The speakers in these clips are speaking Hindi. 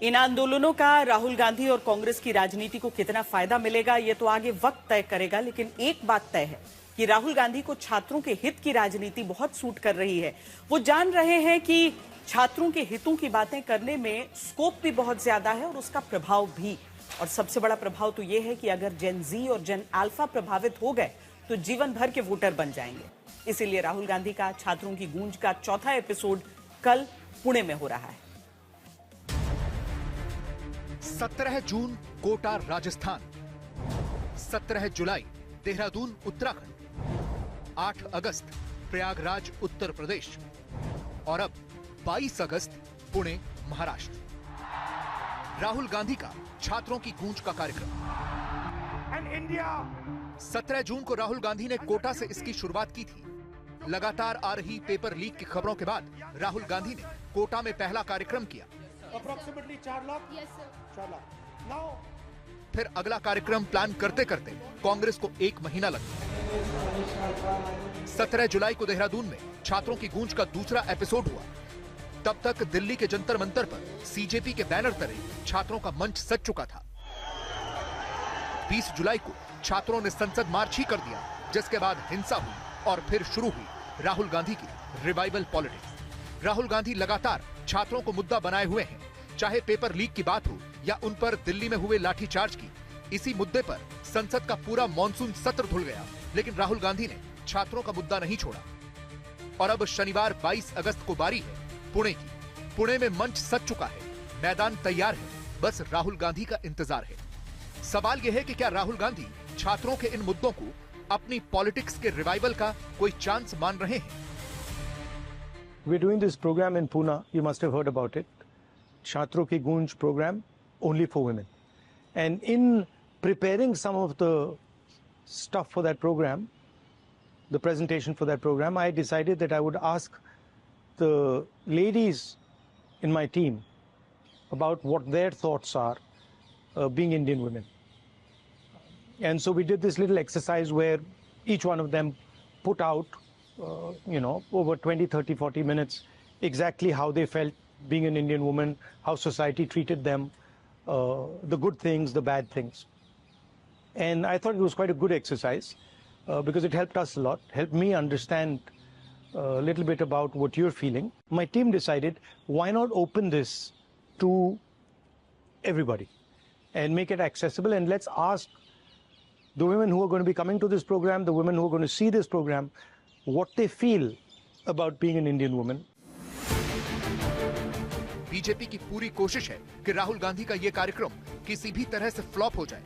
इन आंदोलनों का राहुल गांधी और कांग्रेस की राजनीति को कितना फायदा मिलेगा, ये तो आगे वक्त तय करेगा। लेकिन एक बात तय है कि राहुल गांधी को छात्रों के हित की राजनीति बहुत सूट कर रही है। वो जान रहे हैं कि छात्रों के हितों की बातें करने में स्कोप भी बहुत ज्यादा है और उसका प्रभाव भी। और सबसे बड़ा प्रभाव तो ये है कि अगर जेन जी और जेन अल्फा प्रभावित हो गए तो जीवन भर के वोटर बन जाएंगे। इसीलिए राहुल गांधी का छात्रों की गूंज का चौथा एपिसोड कल पुणे में हो रहा है। 17 जून कोटा राजस्थान, 17 जुलाई देहरादून उत्तराखंड, 8 अगस्त प्रयागराज उत्तर प्रदेश और अब 22 अगस्त पुणे महाराष्ट्र। राहुल गांधी का छात्रों की गूंज का कार्यक्रम। 17 जून को राहुल गांधी ने कोटा से इसकी शुरुआत की थी। लगातार आ रही पेपर लीक की खबरों के बाद राहुल गांधी ने कोटा में पहला कार्यक्रम किया। Approximately 4 lakh? Yes, sir. 4 lakh. Now... फिर अगला कार्यक्रम प्लान करते करते कांग्रेस को 1 महीना लग गया। 17 जुलाई को देहरादून में छात्रों की गूंज का दूसरा एपिसोड हुआ। तब तक दिल्ली के जंतर मंतर पर सीजेपी के बैनर तले छात्रों का मंच सज चुका था। 20 जुलाई को छात्रों ने संसद मार्च ही कर दिया, जिसके बाद हिंसा हुई और फिर शुरू हुई राहुल गांधी की रिवाइवल पॉलिटिक्स। राहुल गांधी लगातार छात्रों को मुद्दा बनाए हुए हैं, चाहे पेपर लीक की बात हो या उन पर दिल्ली में हुए लाठीचार्ज की। इसी मुद्दे पर संसद का पूरा मॉनसून सत्र धुल गया, लेकिन राहुल गांधी ने छात्रों का मुद्दा नहीं छोड़ा। और अब शनिवार 22 अगस्त को बारी है पुणे की। पुणे में मंच सज चुका है, मैदान तैयार है, बस राहुल गांधी का इंतजार है। सवाल यह है कि क्या राहुल गांधी छात्रों के इन मुद्दों को अपनी पॉलिटिक्स के रिवाइवल का कोई चांस मान रहे हैं? We're doing this program in Pune. You must have heard about it. Chhatron Ki Goonj program, only for women. And in preparing some of the stuff for that program, the presentation for that program, I decided that I would ask the ladies in my team about what their thoughts are being Indian women. And so we did this little exercise where each one of them put out over 20, 30, 40 minutes, exactly how they felt being an Indian woman, how society treated them, the good things, the bad things. And I thought it was quite a good exercise because it helped us a lot, helped me understand a little bit about what you're feeling. My team decided, why not open this to everybody and make it accessible, and let's ask the women who are going to be coming to this program, the women who are going to see this program, what they feel about being an Indian woman. BJP की पूरी कोशिश है कि राहुल गांधी का ये कार्यक्रम किसी भी तरह से फ्लॉप हो जाए।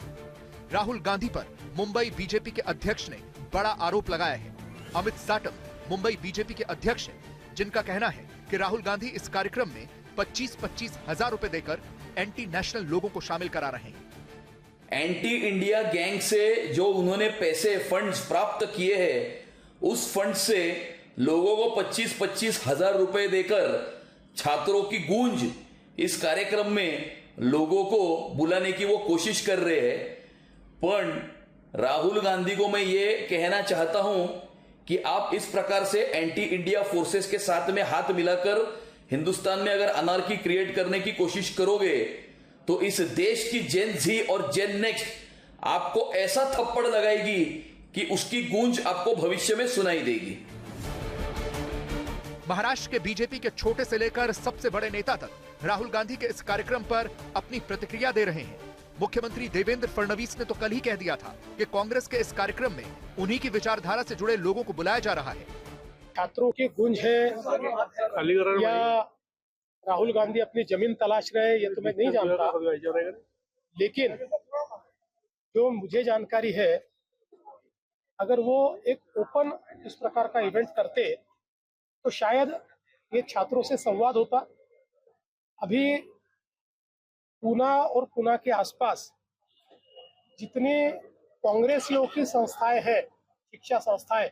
राहुल गांधी पर मुंबई बीजेपी के अध्यक्ष ने बड़ा आरोप लगाया है। अमित साटम मुंबई बीजेपी के अध्यक्ष हैं, जिनका कहना है कि राहुल गांधी इस कार्यक्रम में 25-25 हजार रुपए देकर एंटी नेशनल लोगों को शामिल करा रहे हैं। एंटी इंडिया गैंग से जो उन्होंने पैसे फंड्स प्राप्त किए हैं, उस फंड से लोगों को 25-25 हजार रुपए देकर छात्रों की गूंज इस कार्यक्रम में लोगों को बुलाने की वो कोशिश कर रहे हैं। पर राहुल गांधी को मैं ये कहना चाहता हूं कि आप इस प्रकार से एंटी इंडिया फोर्सेस के साथ में हाथ मिलाकर हिंदुस्तान में अगर अनार्की क्रिएट करने की कोशिश करोगे तो इस देश की जेन जी और जेन नेक्स्ट आपको ऐसा थप्पड़ लगाएगी कि उसकी गूंज आपको भविष्य में सुनाई देगी। महाराष्ट्र के बीजेपी के छोटे से लेकर सबसे बड़े नेता तक राहुल गांधी के इस कार्यक्रम पर अपनी प्रतिक्रिया दे रहे हैं। मुख्यमंत्री देवेंद्र फडणवीस ने तो कल ही कह दिया था कि कांग्रेस के इस कार्यक्रम में उन्हीं की विचारधारा से जुड़े लोगों को बुलाया जा रहा है। छात्रों की गूंज है या राहुल गांधी अपनी जमीन तलाश रहे हैं, ये तो मैं नहीं जानता, लेकिन जो मुझे जानकारी है, अगर वो एक ओपन इस प्रकार का इवेंट करते तो शायद ये छात्रों से संवाद होता। अभी पूना और पूना के आसपास जितने कांग्रेसियों की संस्थाएं हैं, शिक्षा संस्थाएं,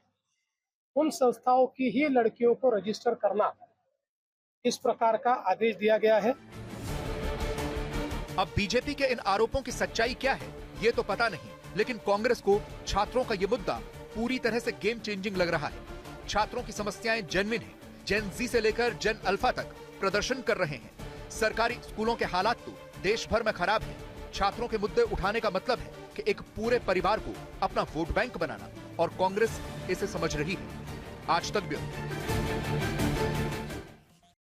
उन संस्थाओं की ही लड़कियों को रजिस्टर करना, इस प्रकार का आदेश दिया गया है। अब बीजेपी के इन आरोपों की सच्चाई क्या है ये तो पता नहीं, लेकिन कांग्रेस को छात्रों का ये मुद्दा पूरी तरह से गेम चेंजिंग लग रहा है। छात्रों की समस्याएं जेन्युइन हैं। जेन जी से लेकर जेन अल्फा तक प्रदर्शन कर रहे हैं। सरकारी स्कूलों के हालात तो देश भर में खराब है। छात्रों के मुद्दे उठाने का मतलब है कि एक पूरे परिवार को अपना वोट बैंक बनाना, और कांग्रेस इसे समझ रही है। आज तक ब्यूरो।